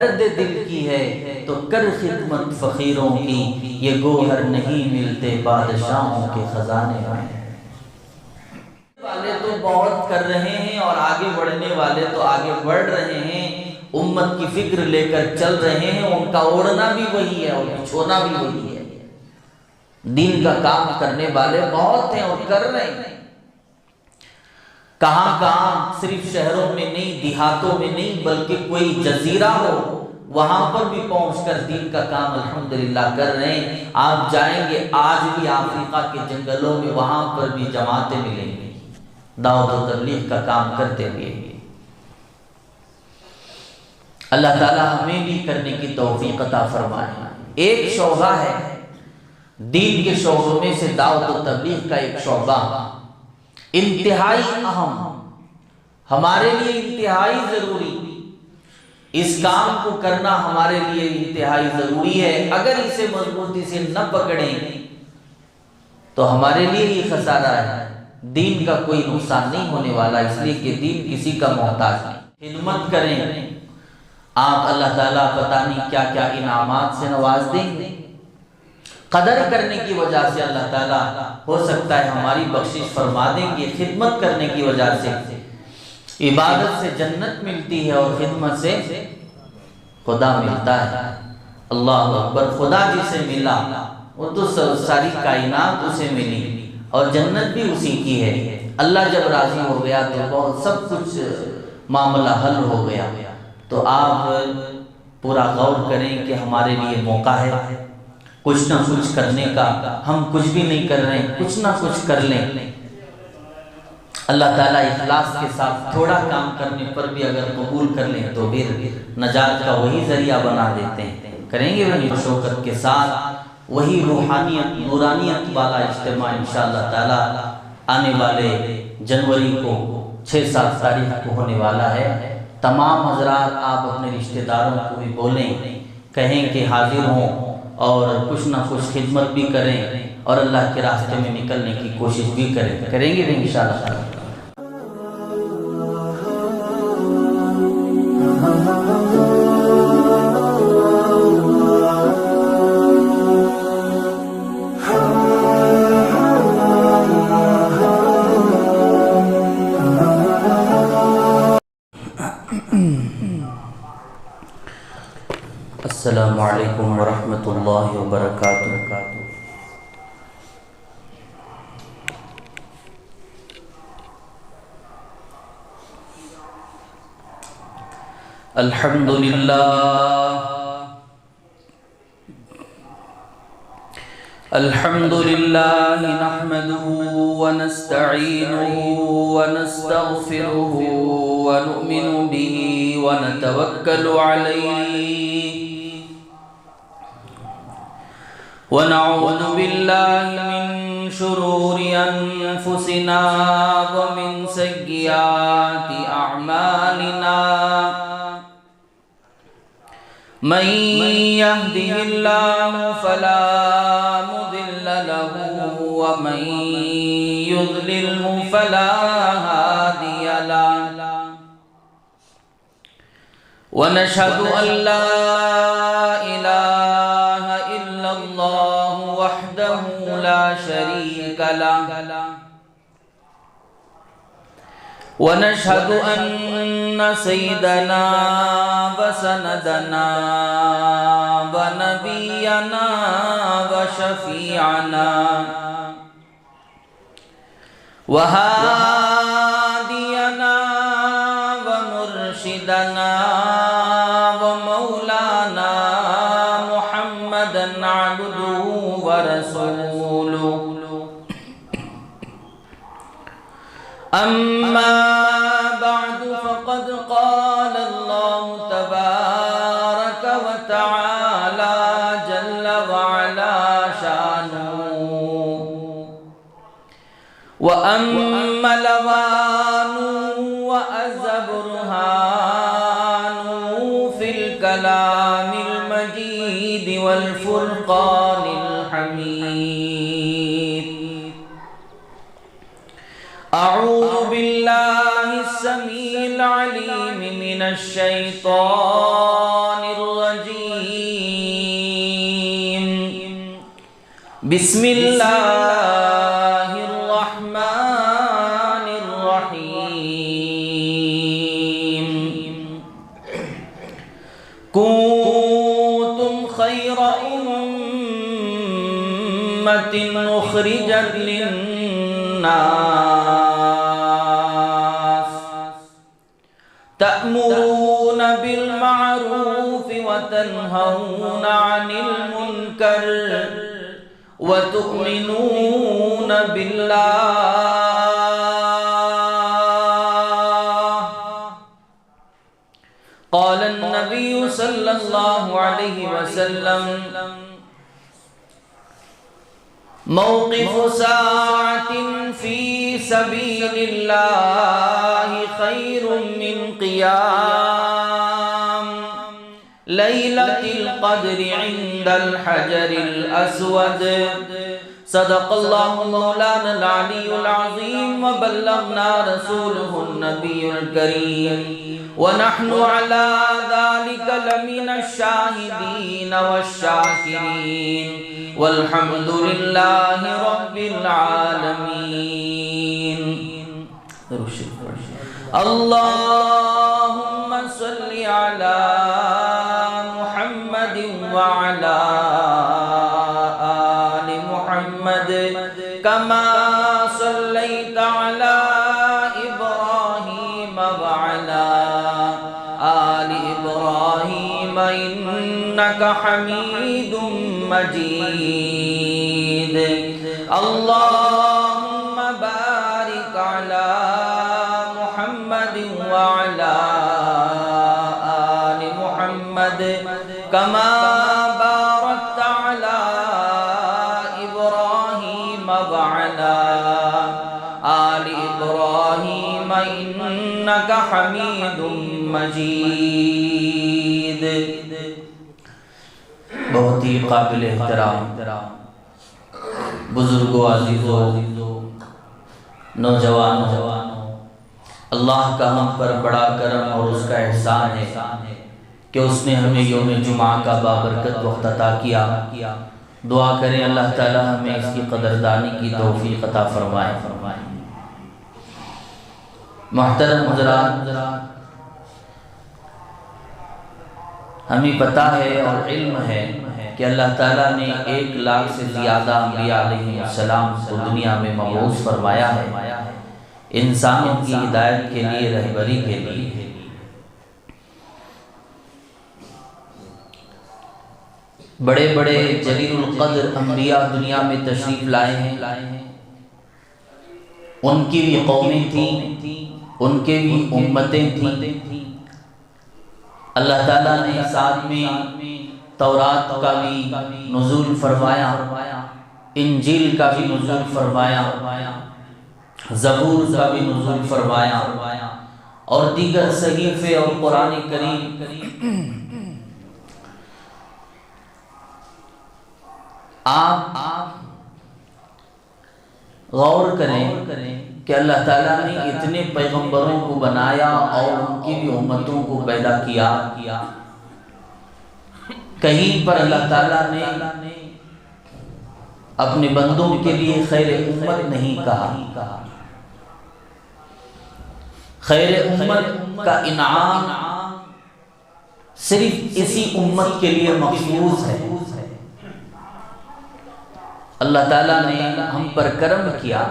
درد دل کی ہے تو کر خدمت فقیروں کی، یہ گوہر نہیں ملتے بادشاہوں کے خزانے میں۔ والے تو بہت کر رہے ہیں اور آگے بڑھنے والے تو آگے بڑھ رہے ہیں، امت کی فکر لے کر چل رہے ہیں، ان کا اوڑھنا بھی وہی ہے اور بچھونا بھی وہی ہے۔ دین کا کام کرنے والے بہت ہیں اور کر رہے ہیں، کہاں کہاں، صرف شہروں میں نہیں، دیہاتوں میں نہیں، بلکہ کوئی جزیرہ ہو وہاں پر بھی پہنچ کر دین کا کام الحمدللہ کر رہے ہیں۔ آپ جائیں گے آج بھی افریقہ کے جنگلوں میں، وہاں پر بھی جماعتیں ملیں گی دعوت و تبلیغ کا کام کرتے ہوئے۔ اللہ تعالی ہمیں بھی کرنے کی توفیق عطا فرمائے۔ ایک شعبہ ہے دین کے شعبوں میں سے دعوت و تبلیغ کا، ایک شعبہ انتہائی اہم، ہمارے لیے انتہائی ضروری، اس کام کو کرنا ہمارے لیے انتہائی ضروری ہے۔ اگر اسے مضبوطی سے نہ پکڑیں تو ہمارے لیے یہ خسارہ ہے، دین کا کوئی نقصان نہیں ہونے والا، اس لیے کہ دین کسی کا محتاج نہیں۔ خدمت کریں، آپ اللہ تعالیٰ پتہ نہیں کیا کیا انعامات سے نواز دیں گے۔ قدر کرنے کی وجہ سے اللہ تعالیٰ ہو سکتا ہے ہماری بخشش فرما دیں گے۔ خدمت کرنے کی وجہ سے عبادت سے جنت ملتی ہے اور خدمت سے خدا ملتا ہے۔ اللہ اکبر، خدا جسے ملا وہ تو ساری کائنات اسے ملی اور جنت بھی اسی کی ہے۔ اللہ جب راضی ہو گیا تو بہت سب کچھ معاملہ حل ہو گیا۔ تو آپ پورا غور کریں کہ ہمارے لیے موقع ہے کچھ نہ کچھ کرنے کا، ہم کچھ بھی نہیں کر رہے ہیں، کچھ نہ کچھ کر لیں۔ اللہ تعالیٰ اخلاص کے ساتھ تھوڑا کام کرنے پر بھی اگر قبول کر لیں تو پھر نجات کا وہی ذریعہ بنا دیتے ہیں۔ کریں گے وہی شوکت کے ساتھ وہی روحانیت نورانیت والا اجتماع انشاءاللہ تعالیٰ آنے والے جنوری کو 6-7 تاریخ کو ہونے والا ہے۔ تمام حضرات آپ اپنے رشتہ داروں کو بھی بولیں، کہیں کہ حاضر ہوں اور کچھ نہ کچھ خدمت بھی کریں اور اللہ کے راستے میں نکلنے کی کوشش بھی کریں گے انشاءاللہ۔ السلام علیکم ورحمۃ اللہ وبرکاتہ۔ الحمد للہ نحمده ونستعینه ونستغفره ونؤمن به ونتوکل علیہ ونعوذ باللہ من شرور انفسنا ومن سیئات اعمالنا، من يهده الله فلا مضل له ومن يضلله فلا هادي له، ونشهد أن لا إله إلا الله وحده لا شريك له، ونشهد أن سيدنا وسندنا ونبينا وشفيعنا وهادينا ومرشدنا ومولانا محمدا عبده ورسوله، أما بعد فقد قال الله تبارك وتعالى جل وعلا شانه، وأما لوان وأز برهان في الكلام المجيد والفرقان الحميد، أعوذ بالله السميع العليم من الشيطان بسم اللہ الرحمن الرحیم کنتم خیر امت اخرجت للناس تأمرون بالمعروف وتنهون عن المنکر وتؤمنون بالله قال النبي صلى الله عليه وسلم موقف ساعة في سبيل الله خير من قيام ليلة القدر عند الحجر الأسود صدق الله مولانا العلي العظيم وبلغنا رسوله النبي الكريم ونحن على ذلك لمن الشاهدين والشاكرين والحمد لله رب العالمين اللهم صل على محمد وعلى آل محمد كما صليت على إبراهيم وعلى آل إبراهيم إنك حميد مجيد اللهم بارك على محمد وعلى آل محمد كما باركت على إبراهيم وعلى آل إبراهيم إنك حميد مجيد بہت ہی قابل احترام بزرگوں، عزیزوں، نوجوانوں، اللہ کا ہم پر بڑا کرم اور اس کا احسان ہے کہ اس نے ہمیں یوم جمعہ کا بابرکت وقت عطا کیا۔ دعا کریں اللہ تعالی ہمیں اس کی قدردانی کی توفیق عطا فرمائے۔ محترم حضرات، ہمیں پتہ ہے اور علم ہے کہ اللہ تعالیٰ نے 1 لاکھ سے زیادہ انبیاء علیہ السلام کو دنیا میں مبعوث فرمایا ہے، انسانوں کی ہدایت کے لیے، رہبری کے لیے۔ بڑے بڑے جلیل القدر انبیاء دنیا میں تشریف لائے ہیں، ان کی بھی قومیں تھیں، ان کے بھی امتیں تھیں۔ اللہ تعالیٰ نے ساتھ میں تورات کا بھی نزول فرمایا، انجیل کا بھی نزول فرمایا، زبور کا بھی نزول فرمایا، اور دیگر صحیفے اور قرآن کریم۔ آپ غور کریں کہ اللہ تعالیٰ نے اتنے پیغمبروں کو بنایا اور ان کی بھی امتوں کو پیدا کیا، کہیں پر اللہ تعالیٰ نے اپنے بندوں کے لیے خیر امت نہیں کہا۔ خیر امت کا انعام صرف اسی امت کے لیے مخصوص ہے۔ اللہ تعالیٰ نے ہم پر کرم کیا،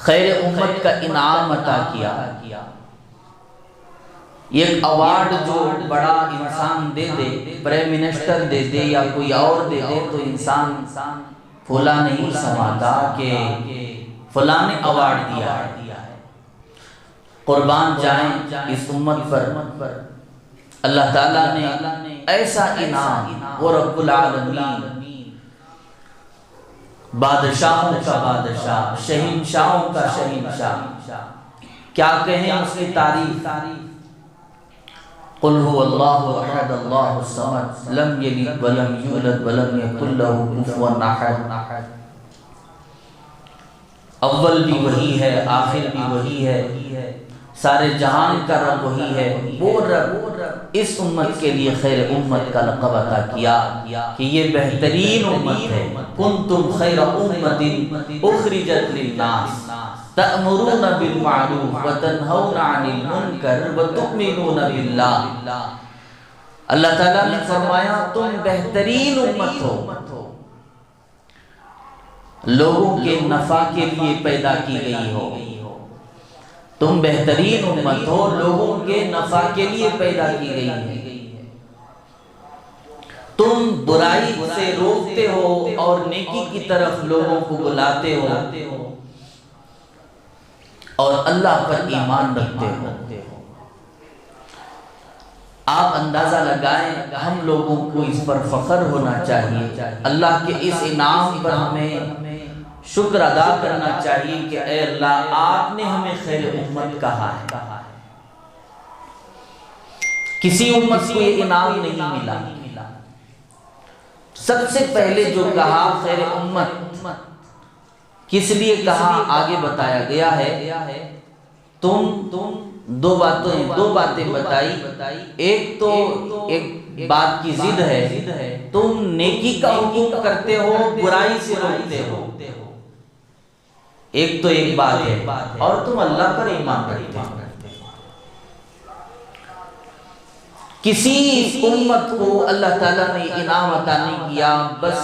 خیر امت کا انعام عطا کیا۔ ایک ایوارڈ جو بڑا انسان دے دے، پرائم منسٹر دے دے یا کوئی اور دے دے، تو انسان پھولا نہیں سماتا کہ فلاں نے ایوارڈ دیا ہے۔ قربان جائیں اس امت پر، اللہ تعالیٰ نے ایسا انعام، وہ رب العالمین، بادشاہوں کا بادشاہ، شہنشاہوں کا شہنشاہ، کیا کہیں اس کی تعریف۔ قل هو اللہ احد اللہ الصمد لم یلد ولم یولد ولم یکن له کفوا احد۔ اول بھی وہی ہے، آخر بھی وہی ہے، سارے جہان کا رب وہی ہے، وہ رب اس امت کے لیے خیر امت کا لقب عطا کیا کہ یہ بہترین امت ہے۔ کنتم خیر امت اخرجت للناس تأمرون بالمعروف وتنہون عن المنکر وتؤمنون باللہ۔ اللہ تعالیٰ نے فرمایا تم بہترین امت ہو، لوگوں کے نفع کے لیے پیدا کی گئی ہو، تم بہترین امت ہو، لوگوں کے نفع کے لیے پیدا کی گئی ہے، تم برائی سے روکتے ہو اور نیکی کی طرف لوگوں کو بلاتے ہو اور اللہ پر ایمان رکھتے ہو۔ آپ اندازہ لگائیں، ہم لوگوں کو اس پر فخر ہونا چاہیے، اللہ کے اس انعام پر ہمیں شکر ادا کرنا چاہیے کہ اے اللہ آپ نے ہمیں خیر امت کہا ہے۔ کسی امت کو یہ انعام نہیں ملا۔ سب سے پہلے جو کہا خیر امت، کس لیے کہا آگے بتایا گیا ہے، تم دو باتیں بتائی۔ ایک تو ایک بات کی ضد ہے، تم نیکی کا حکم کرتے ہو، برائی سے روکتے ہو، ایک تو ایک بات ہے، اور تم اللہ پر ایمان رکھتے ہو۔ کسی امت کو اللہ تعالیٰ نے انعام عطا نہیں کیا، بس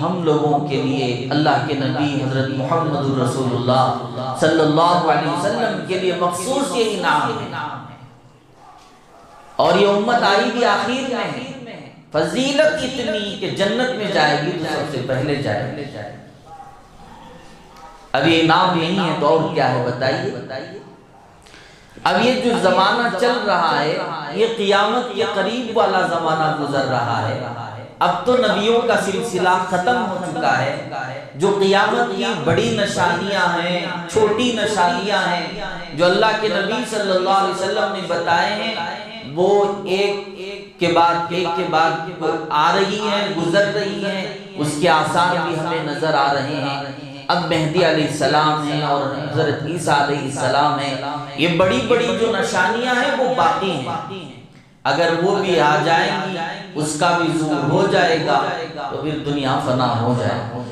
ہم لوگوں کے لیے اللہ کے نبی حضرت محمد رسول اللہ صلی اللہ علیہ وسلم کے لیے مخصوص یہ انعام ہے، اور یہ امت آئی بھی آخر میں ہے۔ فضیلت اتنی کہ جنت میں جائے گی تو سب سے پہلے جائے گی۔ اب یہ انعام نہیں ہے تو اور کیا ہے بتائیے۔ اب یہ جو زمانہ چل رہا ہے، یہ قیامت کے قریب والا زمانہ گزر رہا ہے۔ اب تو نبیوں کا سلسلہ ختم ہو چکا ہے۔ جو قیامت کی بڑی نشانیاں ہیں، چھوٹی نشانیاں ہیں، جو اللہ کے نبی صلی اللہ علیہ وسلم نے بتائے ہیں، وہ ایک کے بعد آ رہی ہیں، گزر رہی ہیں۔ اس کے آثار بھی ہمیں نظر آ رہے ہیں۔ اب مہدی علیہ السلام ہیں اور حضرت عیسیٰ علیہ السلام ہیں۔ یہ بڑی بڑی جو نشانیاں ہیں وہ باقی ہیں، اگر وہ بھی آ جائیں گی، اس کا بھی ظہور ہو جائے گا تو پھر دنیا فنا ہو جائے گا۔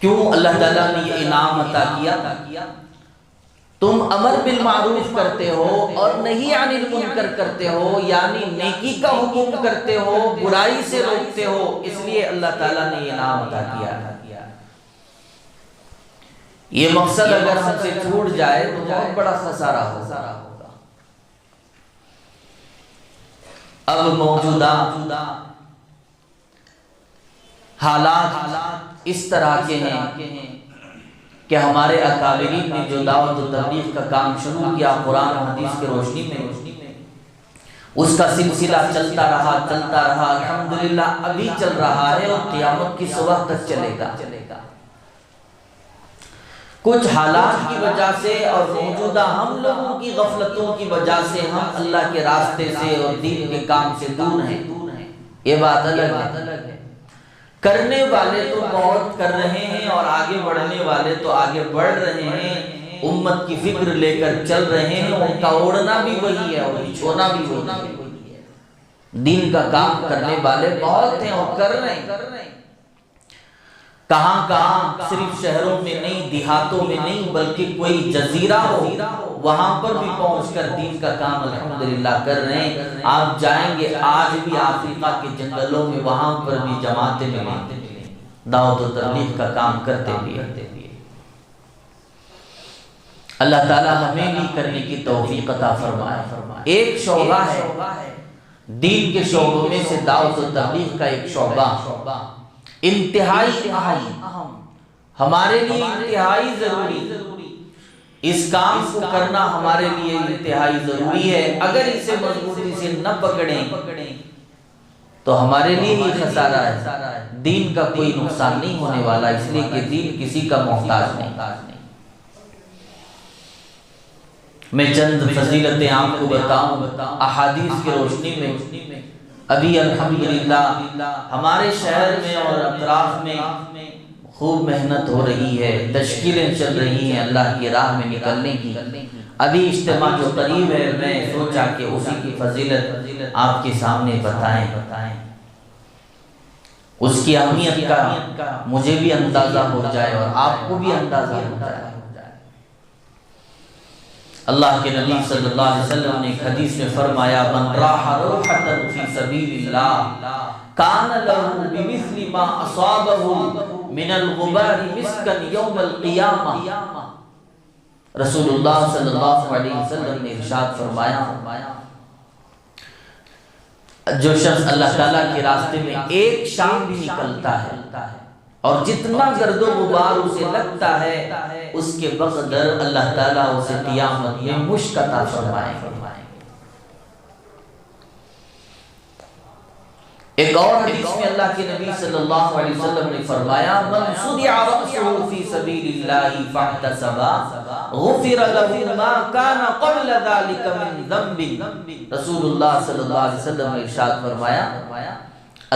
کیوں اللہ تعالیٰ نے یہ انعام عطا کیا؟ تم امر بالمعروف کرتے ہو اور نہی عن المنکر کرتے ہو، یعنی نیکی کا حکم کرتے ہو، برائی سے روکتے ہو، اس لیے اللہ تعالیٰ نے یہ انعام عطا کیا ہے۔ یہ مقصد اگر ہم سے چھوٹ جائے تو بہت بڑا خسارہ ہوگا۔ اب موجودہ حالات اس طرح کے ہیں کہ ہمارے اکابرین نے جو دعوت و تبلیغ کا کام شروع کیا قرآن و حدیث کی روشنی میں، اس کا سلسلہ چلتا رہا، الحمدللہ ابھی چل رہا ہے اور قیامت کی صبح تک چلے گا۔ کچھ حالات کی وجہ سے اور موجودہ ہم لوگوں کی غفلتوں کی وجہ سے ہم اللہ کے راستے سے اور دین کے کام سے دور ہیں، یہ بات الگ ہے۔ کرنے والے تو بہت کر رہے ہیں اور آگے بڑھنے والے تو آگے بڑھ رہے ہیں، امت کی فکر لے کر چل رہے ہیں، ان کا اوڑھنا بھی وہی ہے اور چھونا بھی وہی ہے۔ دین کا کام کرنے والے بہت ہیں اور کر رہے ہیں، کہاں صرف شہروں میں نہیں، دیہاتوں میں نہیں، بلکہ کوئی جزیرہ ہو وہاں پر بھی پہنچ کر دین کا کام الحمدللہ کر رہے ہیں۔ آپ جائیں گے آج بھی افریقہ کے جنگلوں میں، وہاں پر بھی جماعتیں ملیں، دعوت و تبلیغ کا کام کرتے بھی ہیں۔ اللہ تعالیٰ ہمیں بھی کرنے کی توفیق عطا فرمائے۔ ایک شعبہ ہے دین کے شعبوں میں سے دعوت و تبلیغ کا، ایک شعبہ انتہائی اہم، ہمارے لیے انتہائی ضروری، اس کام کو کرنا ہمارے لیے انتہائی ضروری ہے۔ اگر اسے مضبوطی سے نہ پکڑیں تو ہمارے لیے ہی خسارہ ہے، دین کا کوئی نقصان نہیں ہونے والا، اس لیے کہ دین کسی کا محتاج نہیں۔ میں چند فضیلتیں آپ کو بتاؤں احادیث کی روشنی میں۔ ابھی الحمدللہ ہمارے شہر میں اور اطراف میں خوب محنت ہو رہی ہے، تشکیلیں چل رہی ہیں اللہ کی راہ میں نکلنے کی۔ ابھی اجتماع جو قریب ہے، میں سوچا کہ اسی کی فضیلت آپ کے سامنے بتائیں، اس کی اہمیت کا مجھے بھی اندازہ ہو جائے اور آپ کو بھی اندازہ ہو جائے۔ اللہ کے نبی صلی اللہ علیہ وسلم نے ایک حدیث میں فرمایا، من راح روحة فی سبیل اللہ کان له بمثل ما اصابه من الغبار مسکا یوم القیامہ۔ رسول اللہ صلی اللہ علیہ وسلم نے ارشاد فرمایا، جو شخص اللہ تعالیٰ کے راستے میں ایک شام بھی نکلتا ہے اور جتنا گرد و غبار اسے لگتا ہے، اس کے بقدر اللہ تعالیٰ اسے قیامت میں مشک عطا فرمائیں گے۔ ایک اور حدیث میں اللہ کے نبی صلی اللہ علیہ وسلم نے فرمایا، من صدع رأسه فی سبیل اللہ فاحتسب غفر له ما كان قبل ذلك من ذنب۔ رسول اللہ صلی اللہ علیہ وسلم نے ارشاد فرمایا،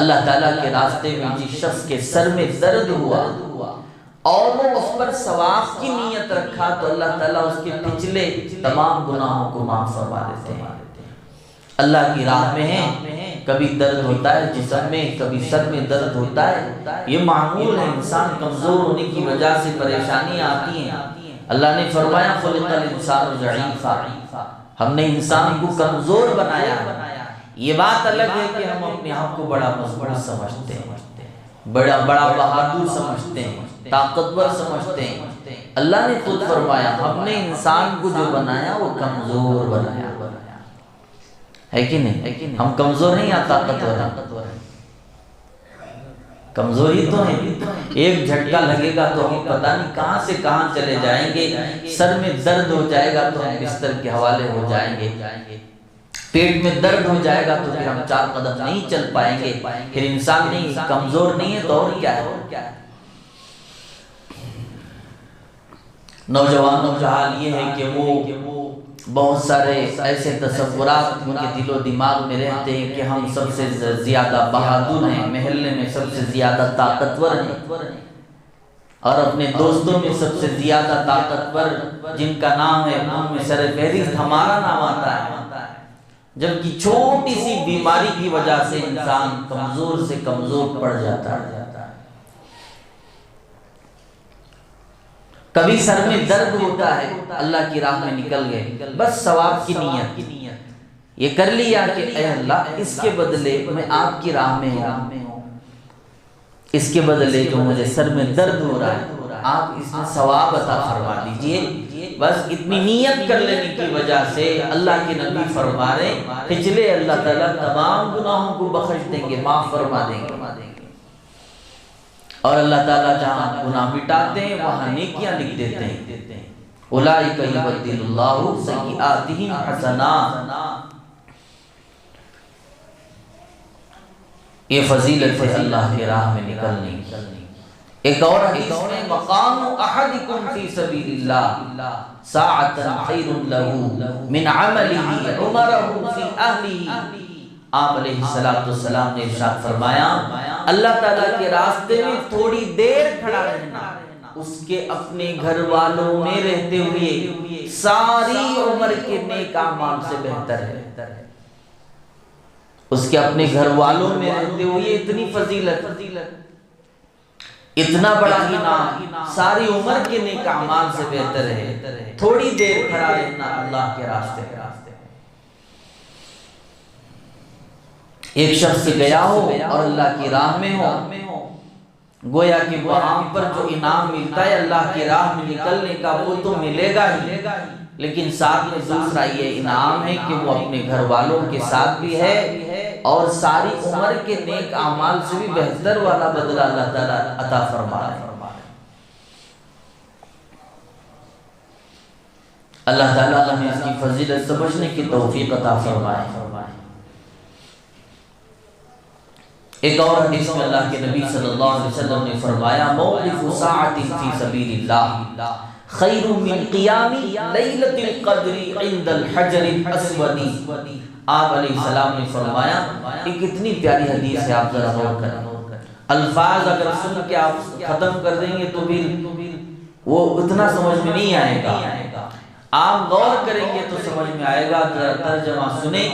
اللہ تعالیٰ کے راستے میں جس شخص کے سر میں درد ہوا اور وہ اس پر ثواب کی نیت رکھا تو اللہ تعالیٰ اس کے پچھلے تمام گناہوں کو معاف فرما دیتے ہیں۔ اللہ کی راہ میں ہیں، کبھی درد ہوتا ہے جسم میں، کبھی سر میں درد ہوتا ہے، یہ معمول ہے، انسان کمزور ہونے کی وجہ سے پریشانیاں آتی ہیں۔ اللہ نے فرمایا خلق الانسان ضعیفا، ہم نے انسان کو کمزور بنایا ہے۔ یہ بات الگ ہے کہ ہم اپنے آپ کو بڑا مضبوط سمجھتے ہیں، بڑا بہادر سمجھتے ہیں، طاقتور سمجھتے ہیں۔ اللہ نے خود فرمایا ہم نے انسان کو جو بنایا وہ کمزور بنایا ہے کہ نہیں؟ ہم کمزور ہیں یا طاقتور ہیں؟ کمزوری تو ہے، ایک جھٹکا لگے گا تو ہم پتہ نہیں کہاں سے کہاں چلے جائیں گے، سر میں درد ہو جائے گا تو ہم بستر کے حوالے ہو جائیں گے، پیٹ میں درد ہو جائے گا تو پھر ہم 4 قدم نہیں چل پائیں گے۔ پھر انسان نہیں کمزور نہیں ہے تو اور کیا ہے؟ نوجوانوں کا حال یہ ہے کہ وہ بہت سارے ایسے تصورات ان کے دل و دماغ میں رہتے ہیں کہ ہم سب سے زیادہ بہادر ہیں، محلے میں سب سے زیادہ طاقتور ہیں، اور اپنے دوستوں میں سب سے زیادہ طاقتور جن کا نام ہے ان میں سر فہرست ہمارا نام آتا ہے، جبکہ چھوٹی سی بیماری کی وجہ سے انسان کمزور سے کمزور پڑ جاتا ہے۔ کبھی سر میں درد ہوتا ہے، اللہ کی راہ میں نکل گئے، بس ثواب کی نیت یہ کر لیا کہ اے اللہ اس کے بدلے میں آپ کی راہ میں ہوں، اس کے بدلے جو مجھے سر میں درد ہو رہا ہے آپ اس میں ثواب عطا فرما دیجئے۔ بس اتنی نیت کر لینے کی وجہ سے اللہ کے نبی فرما رہے پچھلے اللہ تعالیٰ تمام گناہوں کو بخش دیں گے، معاف فرما دیں گے، اور اللہ تعالیٰ جہاں گناہ مٹاتے ہیں وہاں نیکیاں لکھ دیتے ہیں۔ اولئک یبدل اللہ سیئاتہم حسنات، یہ فضیلت ہے اللہ کی راہ میں نکلنے کی۔ ایک اور حدیث میں مقام احدکم فی سبیل اللہ ساعۃ خیر لہ من عملہ عمرہ فی اہلہ۔ آپ علیہ السلام نے ارشاد فرمایا اللہ تعالیٰ کے راستے میں تھوڑی دیر کھڑا رہنا اس کے اپنے گھر والوں میں رہتے ہوئے ساری عمر کے نیک اعمال سے بہتر ہے۔ اس کے اپنے گھر والوں میں رہتے ہوئے اتنی فضیلت، اتنا بڑا انعام، ساری عمر کے نیک اعمال سے بہتر ہے تھوڑی دیر کھڑا رہنا اللہ کے راستے میں۔ ایک شخص گیا ہو اور اللہ کی راہ میں ہو، گویا کہ وہاں پر جو انعام ملتا ہے اللہ کی راہ میں نکلنے کا وہ تو ملے گا ہی، لیکن ساتھ میں دوسرا یہ انعام ہے کہ وہ اپنے گھر والوں کے ساتھ بھی ہے اور ساری عمر کے نیک اعمال سے بھی بہتر والا بدلہ اللہ تعالیٰ عطا فرما رہا ہے۔ اللہ تعالیٰ ہمیں اس کی فضیلت سمجھنے کی توفیق عطا فرمائے۔ ایک اور حدیث میں اللہ کے نبی صلی اللہ علیہ وسلم نے فرمایا موقف ساعت فی سبیل اللہ خیر من قیام لیلۃ القدر عند الحجر الاسود۔ آپ علیہ السلام نے فرمایا ایک اتنی پیاری حدیث ہے، آپ ذرا غور کریں، الفاظ اگر سن کے آپ ختم کر دیں گے تو پھر وہ اتنا سمجھ میں نہیں آئے گا، آپ غور کریں گے تو سمجھ میں آئے گا، ترجمہ سنیں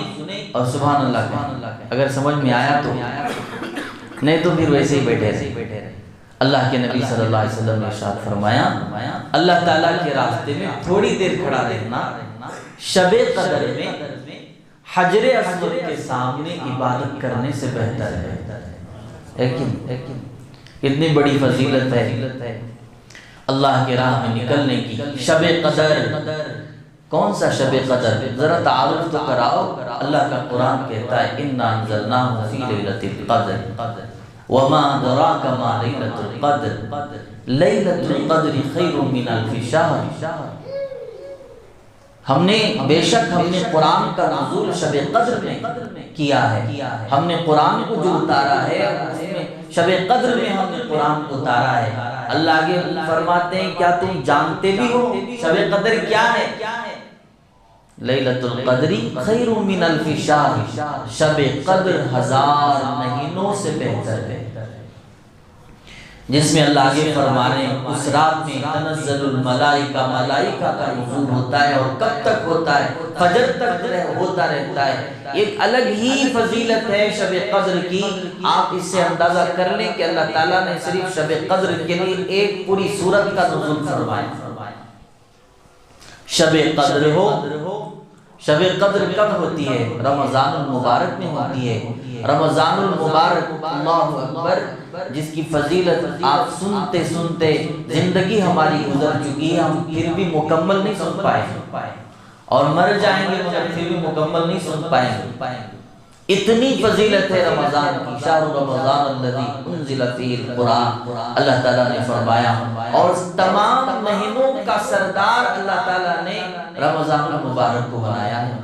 اور سبحان اللہ کہیں، اگر سمجھ میں آیا تو، نہیں تو پھر ویسے ہی بیٹھے رہے۔ اللہ کے نبی صلی اللہ علیہ وسلم نے ارشاد فرمایا اللہ تعالیٰ کے راستے میں تھوڑی دیر کھڑا رہنا شب قدر میں حجر اسود کے سامنے عبادت کرنے سے بہتر ہے۔ کتنی بڑی فضیلت ہے اللہ کے راہ میں نکلنے کی۔ شب قدر، کون سا شب قدر؟ ذرا تعارف تو کراؤ۔ اللہ کا قرآن کہتا ہے اِنَّا أَنزَلْنَاهُ فِي لَيْلَةِ الْقَدْرِ وَمَا أَدْرَاكَ مَا لَيْلَةُ الْقَدْرِ لَيْلَةُ الْقَدْرِ خَيْرٌ مِّنَ أَلْفِ شَهْرٍ۔ ہم نے بے شک ہم نے قرآن کا نزول شب قدر میں کیا ہے، ہم نے قرآن کو جو اتارا ہے اس میں شب قدر میں ہم نے قرآن کو اتارا ہے۔ اللہ آگے فرماتے ہیں کیا تم جانتے بھی ہو شب قدر کیا ہے؟ لیلۃ القدر خیر من الف شہر، شب قدر 1000 مہینوں سے بہتر ہے، جس میں اللہ آگے فرما رہے ہیں اس رات میں تنزل الملائکہ، ملائکہ کا نزول ہوتا ہے، اور کب تک ہوتا ہے؟ فجر تک ہوتا رہتا ہے۔ ایک الگ ہی فضیلت ہے شب قدر کی، آپ اس سے اندازہ کر لیں کہ اللہ تعالیٰ نے صرف شب قدر کے لیے ایک پوری سورت کا نزول فرمایا۔ شب قدر ہو، شب قدر کب ہوتی ہے؟ رمضان المبارک میں ہوتی ہے۔ رمضان المبارک، اللہ اکبر، جس کی فضیلت آپ سنتے سنتے زندگی ہماری گزر چکی ہے، ہم پھر بھی مکمل نہیں سن پائے، اور مر جائیں گے مگر پھر بھی مکمل نہیں سن پائیں گے۔ اتنی فضیلت ہے رمضان کی۔ شہر رمضان الذی انزل فیہ القرآن، اللہ تعالیٰ نے فرمایا، اور تمام مہینوں کا سردار اللہ تعالیٰ نے رمضان المبارک کو بنایا ہے،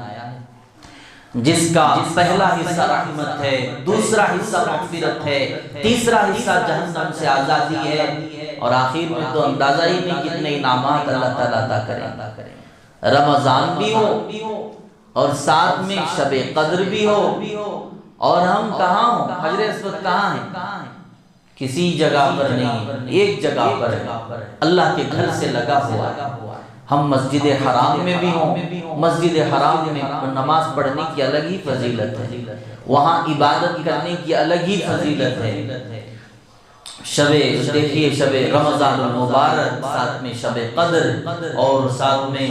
جس کا پہلا حصہ رحمت ہے، دوسرا حصہ مغفرت ہے، تیسرا حصہ جہنم سے آزادی ہے، اور آخر میں تو اندازہ ہی نہیں کتنے انعامات اللہ تعالیٰ عطا کریں۔ رمضان بھی ہو اور ساتھ میں شب قدر بھی ہو، اور ہم کہاں ہوں؟ حجر اسود کہاں ہے؟ کسی جگہ پر نہیں، ایک جگہ پر ہے، اللہ کے گھر سے لگا ہوا ہے۔ ہم مسجد حرام میں بھی ہوں، مسجد حرام میں نماز پڑھنے کی الگ ہی فضیلت ہے، وہاں عبادت کرنے کی الگ ہی فضیلت ہے۔ دیکھیے شب رمضان المبارک، ساتھ میں شب قدر، اور ساتھ میں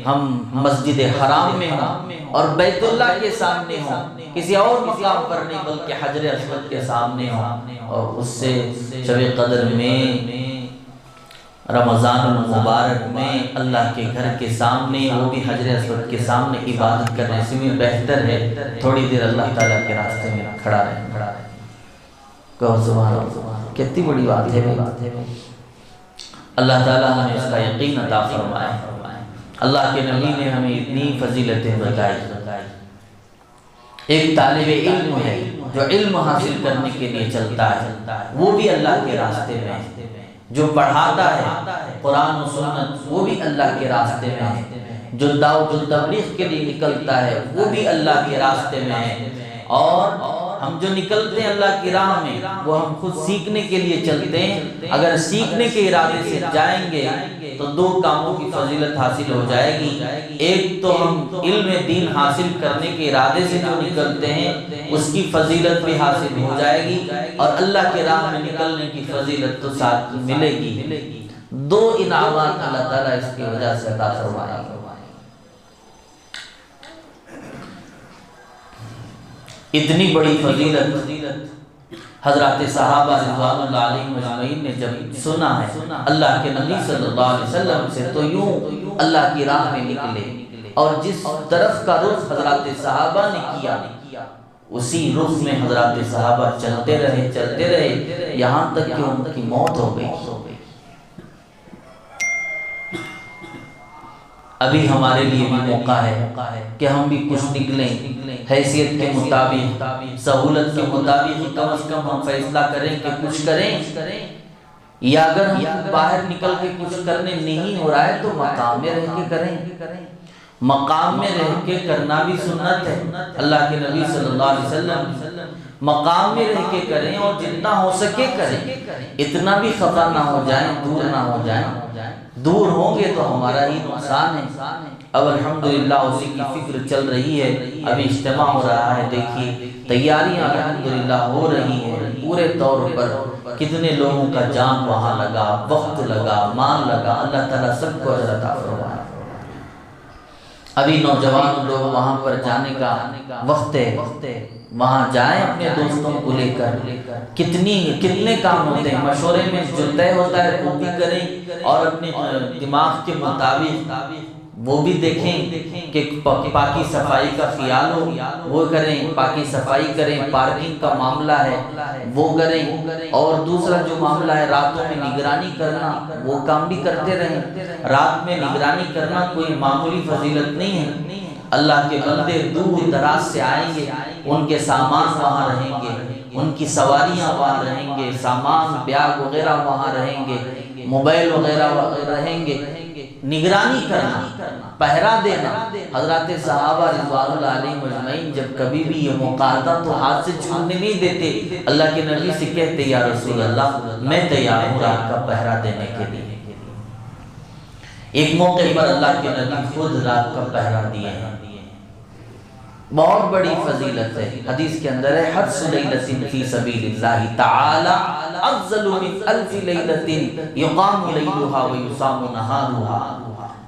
ہم مسجد حرام میں ہوں اور بیت اللہ کے سامنے ہوں، کسی اور مقام پر نہیں بلکہ حجر اسود کے سامنے ہوں، اور اس سے شب قدر میں، رمضان المبارک میں اللہ کے گھر کے سامنے، وہ بھی حجر اسود کے سامنے عبادت کرنے سے بھی بہتر ہے تھوڑی دیر اللہ تعالیٰ کے راستے میں کھڑا رہے۔ کہو سبحان اللہ، کتنی بڑی بات ہے۔ اللہ تعالیٰ ہمیں اس کا یقین عطا فرمائے۔ اللہ کے نبی نے ہمیں اتنی فضیلتیں بتائی۔ ایک طالب علم ہے جو علم حاصل کرنے کے لیے چلتا ہے، وہ بھی اللہ کے راستے میں ہے۔ جو پڑھاتا ہے قرآن و سنت، وہ بھی اللہ کے راستے میں ہے۔ جو دعوت و تبلیغ کے لیے نکلتا ہے، وہ بھی اللہ کے راستے میں ہے۔ اور ہم جو نکلتے ہیں اللہ کی راہ میں، وہ ہم خود سیکھنے کے لیے چلتے ہیں۔ اگر سیکھنے کے ارادے سے جائیں گے تو دو کاموں کی فضیلت حاصل ہو جائے گی۔ ایک تو ہم علم دین حاصل کرنے کے ارادے سے جو نکلتے ہیں اس کی فضیلت بھی حاصل ہو جائے گی، اور اللہ کے راہ میں نکلنے کی فضیلت تو ساتھ ملے گی۔ دو انعامات اللہ تعالیٰ اس کی وجہ سے عطا فرمائے گا۔ اتنی بڑی فضیلت حضرات صحابہ رضوان اللہ علیہم اجمعین نے جب سنا ہے اللہ کے نبی صلی اللہ علیہ وسلم سے، تو یوں اللہ کی راہ میں نکلے، اور جس طرف کا رخ حضرات صحابہ نے کیا اسی رخ میں حضرات صحابہ چلتے رہے یہاں تک کہ ان کی موت ہو گئی۔ ابھی ہمارے لیے بھی موقع ہے کہ ہم بھی کچھ نکلیں، حیثیت کے مطابق، سہولت کے مطابق، کم از کم ہم فیصلہ کریں کہ کچھ کریں، یا اگر ہم باہر نکل کے کچھ کرنے نہیں ہو رہا ہے تو مقام میں رہ کے کریں۔ مقام میں رہ کے کرنا بھی سنت ہے۔ اللہ کے نبی صلی اللہ علیہ وسلم مقام میں رہ کے کریں اور جتنا ہو سکے کریں، اتنا بھی خفا نہ ہو جائیں، دور نہ ہو جائیں۔ دور ہوں گے تو ہمارا ہی نقصان ہے۔ اب الحمدللہ اسی کی فکر چل رہی ہے، ابھی اجتماع ہو رہا ہے، دیکھیے تیاریاں الحمدللہ ہو رہی ہیں پورے طور پر۔ کتنے لوگوں کا جان وہاں لگا، وقت لگا، مال لگا، اللہ تعالیٰ سب کو اجر عطا فرمائے۔ ابھی نوجوان لوگ وہاں پر جانے کا وقت ہے، وہاں جائیں اپنے دوستوں کو لے کر۔ کتنے کام ہوتے ہیں، مشورے میں جو طے ہوتا ہے وہ بھی کریں، اور اپنے دماغ کے مطابق وہ بھی دیکھیں کہ پاکی صفائی کا خیال ہو، وہ کریں، پاکی صفائی کریں، پارکنگ کا معاملہ ہے وہ کریں، اور دوسرا جو معاملہ ہے راتوں میں نگرانی کرنا، وہ کام بھی کرتے رہیں۔ رات میں نگرانی کرنا کوئی معمولی فضیلت نہیں ہے۔ اللہ کے بندے دور دراز سے آئیں گے، ان کے سامان وہاں رہیں گے، ان کی سواریاں وہاں رہیں گے، سامان بیاگ وغیرہ وہاں رہیں گے، موبائل وغیرہ رہیں گے۔ نگرانی کرنا، پہرا دینا۔ حضرات صحابہ رضوان اللہ علیہم اجمعین جب کبھی بھی یہ موقع آتا تو ہاتھ سے چھوڑنے نہیں دیتے، اللہ کے نبی سے کہتے یا رسول اللہ میں تیار ہوں رات کا پہرا دینے کے لیے۔ ایک موقع پر اللہ کے نبی خود رات کا پہرا دیے ہیں، بہت بڑی فضیلت ہے۔ حدیث کے اندر ہے حدث لیلۃ فی سبیل اللہ تعالی افضل من الف لیلۃ یقام لیلھا ویصام نہارھا۔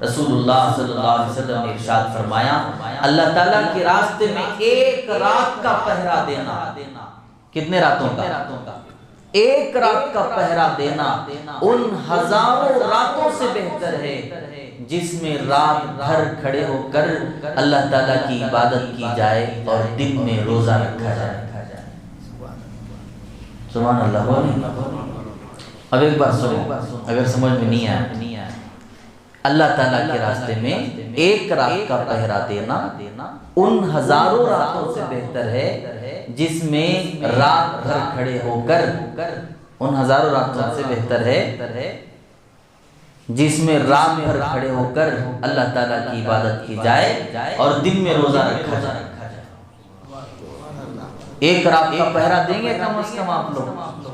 رسول اللہ صلی اللہ علیہ وسلم نے ارشاد فرمایا اللہ تعالیٰ کے راستے میں ایک رات کا پہرا دینا، کتنے راتوں کا؟ ایک رات کا پہرا دینا ان ہزاروں راتوں سے بہتر ہے جس میں رات بھر کھڑے ہو کر اللہ تعالیٰ کی عبادت کی جائے اور دن میں روزہ رکھا جائے۔ سبحان اللہ۔ اب ایک بات سنو، اگر سمجھ میں نہیں آیا، اللہ تعالیٰ کے راستے میں ایک رات کا پہرا دینا ان ہزاروں راتوں سے بہتر ہے جس میں رات بھر کھڑے ہو کر، ان ہزاروں راتوں سے بہتر ہے جس میں رات بھر کھڑے ہو کر اللہ تعالیٰ کی عبادت کی جائے اور دن میں روزہ رکھا جائے۔ ایک رات کا پہرا دیں گے کم از کم آپ لوگ؟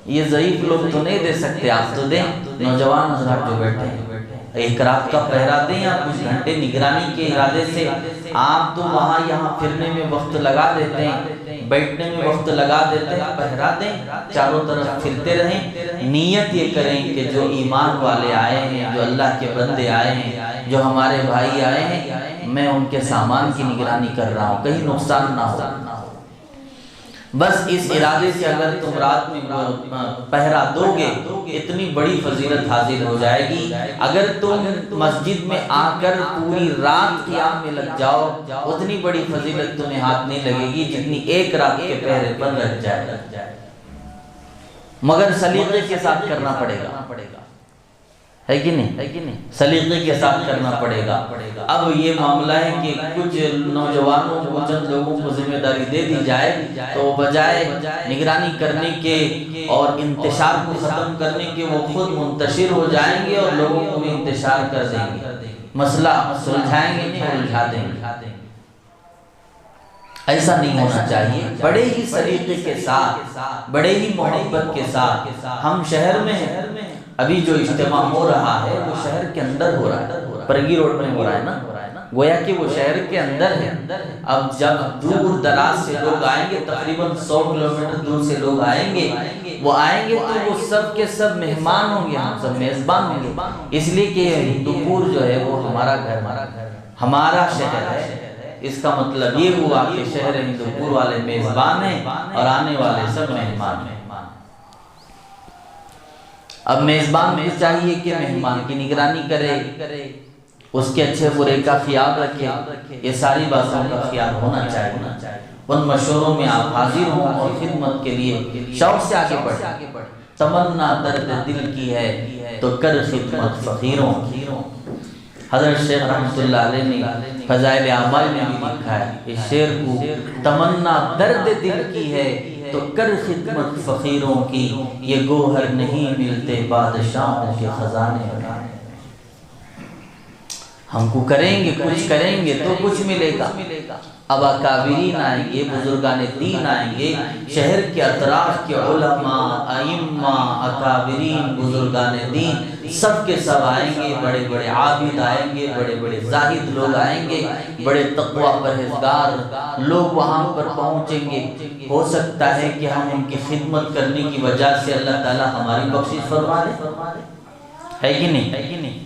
یہ ضعیف لوگ تو نہیں دے سکتے، آپ تو دیں۔ نوجوان حضرات جو بیٹھے ہیں ایک رات کا پہرا دیں، یا کچھ گھنٹے نگرانی کے ارادے سے آپ تو وہاں یہاں پھرنے میں وقت لگا دیتے ہیں، بیٹھنے میں وقت لگا دیتے ہیں، پہرا دیں، چاروں طرف پھرتے رہیں۔ نیت یہ کریں کہ جو ایمان والے آئے ہیں، جو اللہ کے بندے آئے ہیں، جو ہمارے بھائی آئے ہیں، میں ان کے سامان کی نگرانی کر رہا ہوں، کہیں نقصان نہ ہو۔ بس اس ارادے سے اگر تم رات میں پہرا دو گے اتنی بڑی فضیلت حاصل ہو جائے گی۔ اگر تم مسجد میں آ کر پوری رات قیام میں لگ جاؤ اتنی بڑی فضیلت تمہیں ہاتھ نہیں لگے گی جتنی ایک رات کے پہرے پر لگ جائے، مگر سلیقے کے ساتھ کرنا پڑے گا، ہے کہ نہیں؟ سلیقے کے ساتھ کرنا پڑے گا۔ اب یہ معاملہ ہے کہ کچھ نوجوانوں کو، چند لوگوں کو ذمہ داری دے دی جائے تو بجائے نگرانی کرنے کے اور انتشار کو ختم کرنے کے وہ خود منتشر ہو جائیں گے اور لوگوں کو بھی انتشار کر دیں گے، مسئلہ سلجھائیں گے نہیں، الجھا دیں گے۔ ایسا نہیں ہونا چاہیے۔ بڑے ہی سلیقے کے ساتھ، بڑے ہی محبت کے ساتھ ہم شہر میں ہیں، ابھی جو اجتماع ہو رہا ہے وہ شہر کے اندر ہو رہا ہے، پرگی روڈ میں ہو رہا ہے نا، گویا کہ وہ شہر کے اندر ہے۔ اب جب دور دراز سے لوگ آئیں گے، تقریباً 100 کلومیٹر دور سے لوگ آئیں گے، وہ آئیں گے تو وہ سب کے سب مہمان ہوں گے، ہم سب میزبان ہوں گے، اس لیے کہ ہندوپور جو ہے وہ ہمارا گھر، ہمارا شہر ہے۔ اس کا مطلب یہ ہوا کہ شہر ہندوپور والے میزبان ہیں اور آنے والے سب مہمان ہیں۔ اب میزبان کو چاہیے کہ مہمان کی نگرانی کرے، اس کے اچھے برے کا خیال رکھے، یہ ساری باتوں کا خیال ہونا چاہیے۔ ان مشوروں میں آپ حاضر ہوں اور خدمت کے لیے شوق سے آگے بڑھیں۔ تمنا درد دل کی ہے تو کر خدمت فقیروں۔ حضرت شیخ رحمۃ اللہ علیہ نے فضائل اعمال میں بھی لکھا ہے اس شعر کو، تمنا درد دل کی ہے تو کر خدمت فقیروں کی، یہ گوہر نہیں ملتے بادشاہوں کے خزانے۔ ہم کو کریں گے، کچھ کریں گے تو کچھ ملے گا۔ اب اکابرین آئیں گے، بزرگان دین آئیں گے، شہر کے اطراف کے علماء، ائمہ، اکابرین، بزرگان دین سب کے سب آئیں گے، بڑے بڑے عابد آئیں گے، بڑے بڑے زاہد لوگ آئیں گے، بڑے تقوی پرہیزگار لوگ وہاں پر پہنچیں گے۔ ہو سکتا ہے کہ ہم ان کی خدمت کرنے کی وجہ سے اللہ تعالی ہماری بخشش فرما دے، ہے کہ نہیں؟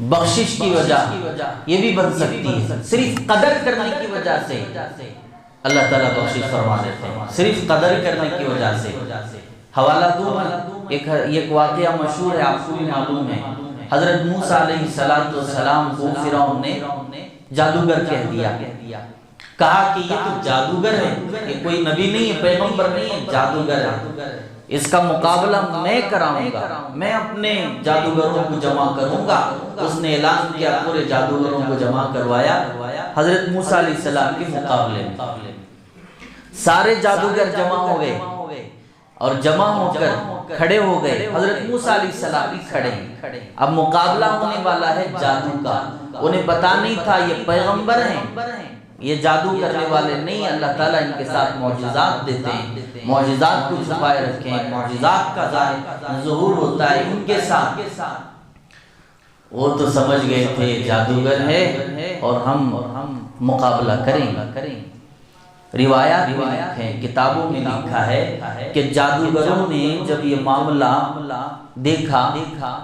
بخشش کی وجہ یہ بھی بن سکتی ہے، صرف قدر کرنے کی وجہ سے اللہ تعالیٰ بخشش فرما دیتے ہیں، صرف قدر کرنے کی وجہ سے۔ حوالہ دوں ایک واقعہ مشہور ہے، آپ کو بھی معلوم ہے۔ حضرت موسیٰ علیہ السلام کو فرعون نے جادوگر کہہ دیا، کہا کہ یہ تو جادوگر ہے، یہ کوئی نبی نہیں ہے، پیغمبر نہیں ہے، جادوگر ہے، اس کا مقابلہ میں کراؤں گا، میں اپنے جادوگروں کو جمع کروں گا۔ اس نے اعلان کیا، پورے جادوگروں کو جمع کروایا حضرت موسیٰ علیہ السلام کے مقابلے میں۔ سارے جادوگر جمع ہو گئے اور جمع ہو کر کھڑے ہو گئے، حضرت موسیٰ علیہ السلام بھی کھڑے ہیں۔ اب مقابلہ ہونے والا ہے جادو کا، انہیں پتا نہیں تھا یہ پیغمبر ہیں، یہ جادو کرنے والے نہیں، اللہ تعالیٰ ان کے ساتھ معجزات دیتے ہیں، معجزات کو چھپائے رکھیں، معجزات کا ظہور ہوتا ہے ان کے ساتھ۔ وہ تو سمجھ گئے تھے جادوگر ہے اور ہم مقابلہ کریں گے۔ روایات میں لکھے ہیں، کتابوں میں لکھا ہے کہ جادوگروں نے جب یہ معاملہ دیکھا،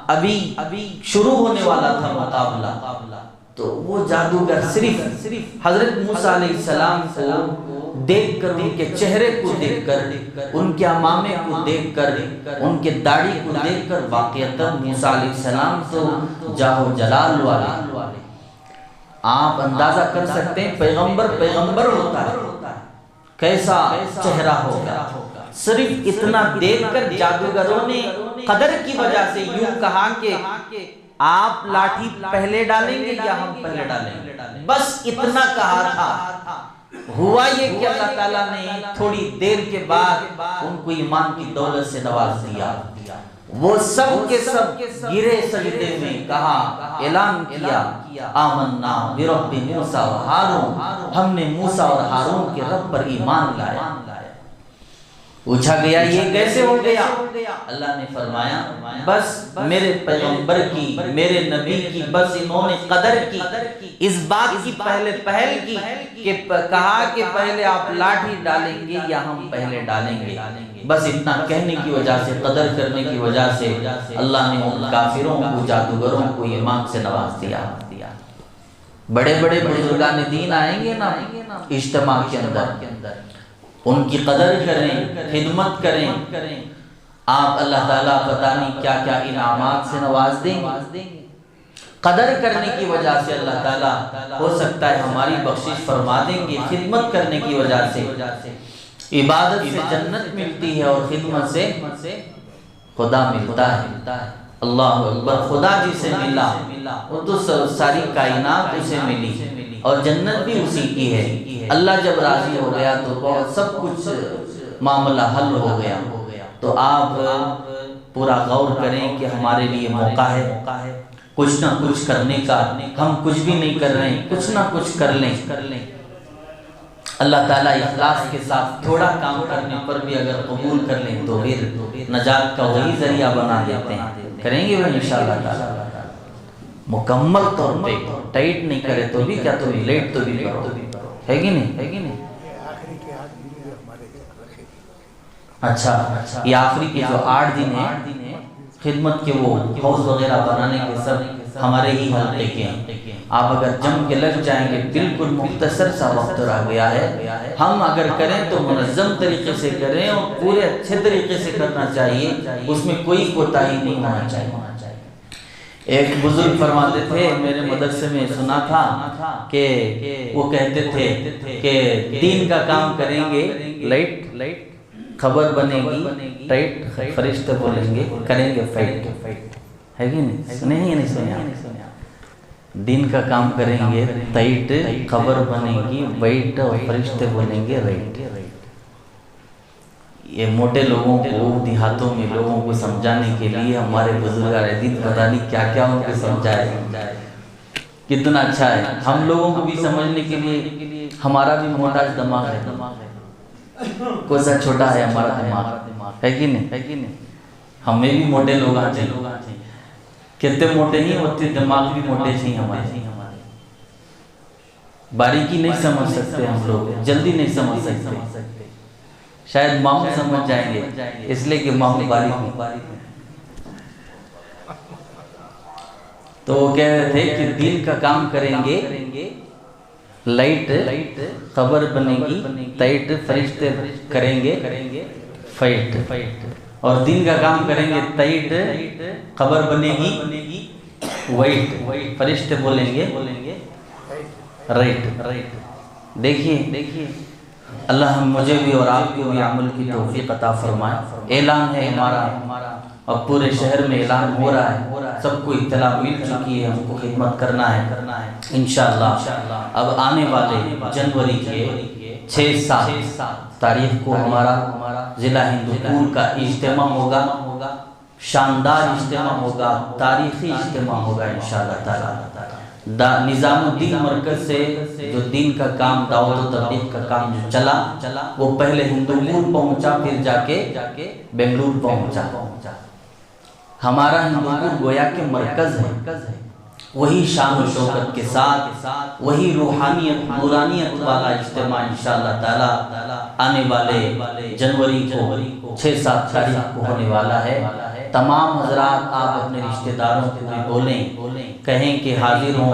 ابھی شروع ہونے والا تھا مقابلہ، تو وہ جادوگر صرف حضرت موسیٰ علیہ السلام کو دیکھ کر، ان کے چہرے کو دیکھ کر، ان کے عمامے کو دیکھ کر، ان کے داڑھی کو دیکھ کر واقعتاً موسیٰ علیہ السلام تو جاہ و جلال والے، آپ اندازہ کر سکتے ہیں پیغمبر ہوتا ہے کیسا چہرہ ہوگا۔ صرف اتنا دیکھ کر جادوگروں نے قدر کی وجہ سے یوں کہا کہ آپ لاٹھی پہلے ڈالیں گے یا ہم پہلے ڈالیں گے، بس اتنا کہا تھا۔ ہوا یہ کہ اللہ تعالیٰ نے تھوڑی دیر کے بعد ان کو ایمان کی دولت سے نواز دیا، وہ سب کے سب گرے سجدے میں، کہا، اعلان کیا، آمنا برب موسیٰ و ہارون، ہم نے موسیٰ اور ہارون کے رب پر ایمان لایا۔ پوچھا گیا یہ کیسے ہو گیا؟ اللہ نے فرمایا بس میرے پیغمبر کی، میرے نبی کی بس انہوں نے قدر کی، اس بات کی پہل کی کہ کہا کہ پہلے آپ لاٹھی ڈالیں گے یا ہم پہلے ڈالیں گے۔ بس اتنا کہنے کی وجہ سے، قدر کرنے کی وجہ سے اللہ نے ان کافروں کو، جادوگروں کو ایمان سے نواز دیا۔ بڑے بڑے بزرگان دین آئیں گے نا اجتماع کے اندر، ان کی قدر کریں، خدمت کریں، آپ اللہ تعالیٰ پتہ نہیں کیا کیا انعامات سے نواز دیں گے۔ قدر کرنے کی وجہ سے اللہ تعالیٰ ہو سکتا ہے ہماری بخشش فرما دیں گے، خدمت کرنے کی وجہ سے عبادت سے جنت ملتی ہے اور خدمت سے خدا ملتا ہے۔ اللہ اکبر، خدا جسے ملا وہ تو ساری کائنات اسے ملی اور جنت بھی اسی کی ہے۔ اللہ جب راضی ہو گیا تو بہت سب کچھ معاملہ حل ہو گیا۔ تو آپ پورا غور کریں کہ ہمارے لیے موقع ہے کچھ نہ کچھ کرنے کا، ہم کچھ بھی نہیں کر رہے ہیں، کچھ نہ کچھ کر لیں۔ اللہ تعالیٰ اخلاص کے ساتھ تھوڑا کام کرنے پر بھی اگر قبول کر لیں تو پھر نجات کا وہی ذریعہ بنا دیتے ہیں۔ کریں گے وہ انشاءاللہ تعالیٰ، مکمل طور پہ ٹائٹ نہیں کرے تو بھی کیا، تو لیٹ تو بھی کرو، ہے کہ نہیں؟ اچھا، یہ آخری کے جو 8 دن ہیں خدمت کے، وہ حوض وغیرہ بنانے کے سب ہمارے ہی حلقے کے ہیں۔ آپ اگر جم کے لگ جائیں گے، بالکل مختصر سا وقت رہ گیا ہے۔ ہم اگر کریں تو منظم طریقے سے کریں اور پورے اچھے طریقے سے کرنا چاہیے، اس میں کوئی کوتاہی نہیں ہونا چاہیے۔ ایک بزرگ فرماتے تھے، میرے مدرسے میں سنا تھا کہ وہ کہتے تھے کہ دین کا کام کریں گے لائٹ، خبر بنے گی ٹائٹ، فرشتے بولیں گے کریں گے فائٹ، ہے کہ نہیں سنیا؟ دین کا کام کریں گے ٹائٹ، خبر بنے گی وائٹ اور فرشتے بولیں گے رائٹ۔ یہ موٹے لوگوں کو دیہاتوں میں لوگوں کو سمجھانے کے لیے ہمارے بزرگان دین پتہ نہیں کیا کیا ان کو سمجھائے، کتنا اچھا ہے۔ ہم لوگوں کو بھی سمجھنے کے لیے ہمارا بھی محتاج دماغ ہے، کوئی سا چھوٹا ہے ہمارا دماغ، ہے کہ نہیں؟ ہمیں بھی موٹے لوگ آتے ہیں، کتنے موٹے نہیں ہوتے، دماغ بھی موٹے ہیں ہمارے، باریکی نہیں سمجھ سکتے ہم لوگ، جلدی نہیں سمجھ سکتے، شاید ماموں سمجھ جائیں گے اس لیے کہ ماموں باریک ہیں۔ تو وہ کہہ رہے تھے کہ دین کا کام کریں گے، لائٹ خبر بنے گی، تائٹ فرشتے کریں گے فائٹ، اور دین کا کام کریں گے تائٹ خبر بنے گی وائٹ، فرشتے بولیں گے رائٹ۔ دیکھیے اللہ مجھے بھی اور آپ کو بھی عمل کی توفیق عطا فرمائے۔ اعلان ہے ہمارا، اب پورے شہر میں اعلان ہو رہا ہے، سب کو اطلاع مل چکی ہے، ہم کو خدمت کرنا ہے انشاءاللہ۔ اب آنے والے جنوری کے 6-7 تاریخ کو ہمارا ضلع ہندوپور کا اجتماع ہوگا، شاندار اجتماع ہوگا، تاریخی اجتماع ہوگا انشاءاللہ تعالی۔ نظام الدین مرکز سے جو دین کا کام، دعوت و تبلیغ کا کام جو چلا، وہ پہلے ہندوپور پہنچا، پھر جا کے بنگلور پہنچا۔ ہمارا ہندوپور گویا کے مرکز ہے، وہی شان و شوکت کے ساتھ، وہی روحانیت نورانیت والا اجتماع انشاءاللہ تعالی آنے والے جنوری کو 6-7 تاریخ کو ہونے والا ہے۔ تمام حضرات آپ اپنے رشتہ داروں کو بھی بولیں، کہیں کہ حاضر ہوں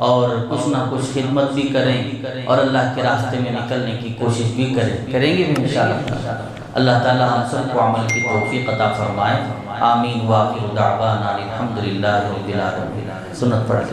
اور کچھ نہ کچھ خدمت بھی کریں اور اللہ کے راستے میں نکلنے کی کوشش بھی کریں گے بھی انشاءاللہ۔ اللہ تعالی ہم سب کو عمل کی توفیق عطا فرمائے، آمین۔ وآخر دعوانا الحمدللہ رب العالمین۔ سنت پڑھ